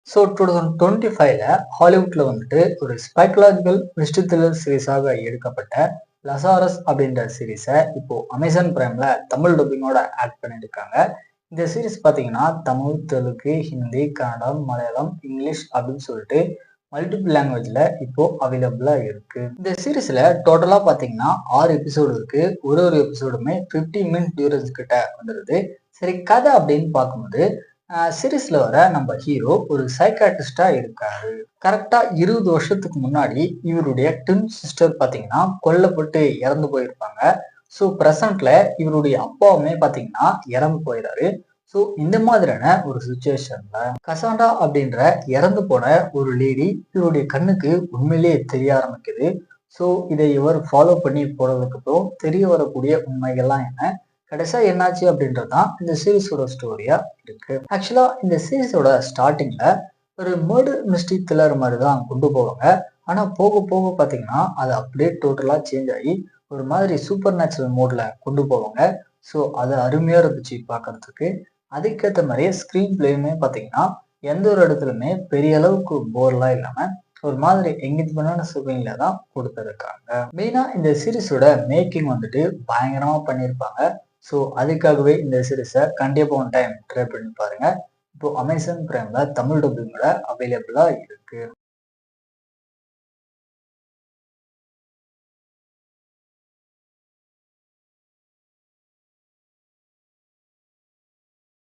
So 2025ல ஹாலிவுட்ல வந்துட்டு ஒரு psychological mystery thriller சீரிஸாக எடுக்கப்பட்ட லசாரஸ் அப்படின்ற சீரிஸை இப்போ அமேசான் பிரைம்ல தமிழ் டப்பிங்கோட ஆட் பண்ணியிருக்காங்க. இந்த சீரிஸ் பார்த்தீங்கன்னா தமிழ், தெலுங்கு, ஹிந்தி, கன்னடம், மலையாளம், இங்கிலீஷ் அப்படின்னு சொல்லிட்டு மல்டிபிள் லாங்குவேஜ்ல இப்போ அவைலபிளா இருக்கு. இந்த சீரிஸ்ல டோட்டலா பாத்தீங்கன்னா 6 எபிசோடு இருக்கு. ஒரு எபிசோடுமே 15 மினிட் டியூரேஷன் கிட்ட வந்துருது. சரி, கதை அப்படின்னு பார்க்கும்போது சீரிஸ்ல வர நம்ம ஹீரோ ஒரு சைக்காட்ரிஸ்டா இருக்காரு. கரெக்டா 20 வருஷத்துக்கு முன்னாடி இவருடைய ட்வின் சிஸ்டர் பாத்தீங்கன்னா கொல்லப்பட்டு இறந்து போயிருப்பாங்க. ஸோ பிரசன்ட்ல இவருடைய அப்பாவுமே பாத்தீங்கன்னா இறந்து போயிடாரு. ஸோ இந்த மாதிரியான ஒரு சுச்சுவேஷன்ல கசாண்டா அப்படின்ற இறந்து போன ஒரு லேடி இவருடைய கண்ணுக்கு உண்மையிலேயே தெரிய ஆரம்பிக்குது. ஸோ இதை இவர் ஃபாலோ பண்ணி போறதுக்கு அப்புறம் தெரிய வரக்கூடிய உண்மைகள்லாம் என்ன, கடைசியா என்னாச்சு அப்படின்றதுதான் இந்த சீரிஸோட ஸ்டோரியா இருக்கு. ஆக்சுவலா இந்த சீரிஸோட ஸ்டார்டிங்ல ஒரு மர்டர் மிஸ்ட்ரி த்ரில்லர் மாதிரி தான் கொண்டு போவாங்க. ஆனா போக போக பாத்தீங்கன்னா அது அப்படியே டோட்டலா சேஞ்ச் ஆகி ஒரு மாதிரி சூப்பர் நேச்சுரல் மோட்ல கொண்டு போவாங்க. ஸோ அது அருமையா இருந்துச்சு பார்க்கறதுக்கு. அதுக்கேற்ற மாதிரியே ஸ்க்ரீன் பிளேயுமே பார்த்தீங்கன்னா எந்த ஒரு இடத்துலையுமே பெரிய அளவுக்கு போர்லாம் இல்லாம ஒரு மாதிரி எங்கேஜ்மெண்டான சுவையில தான் கொடுத்துருக்காங்க. மெயினா இந்த சீரிஸோட மேக்கிங் வந்துட்டு பயங்கரமா பண்ணியிருப்பாங்க. ஸோ அதுக்காகவே இந்த சீரிஸை கண்டிப்பா ஒன் டைம் ட்ரை பண்ணி பாருங்க. இப்போ அமேசான் பிரைம்ல தமிழ் டப்பிங்கோட அவைலபிளா இருக்கு.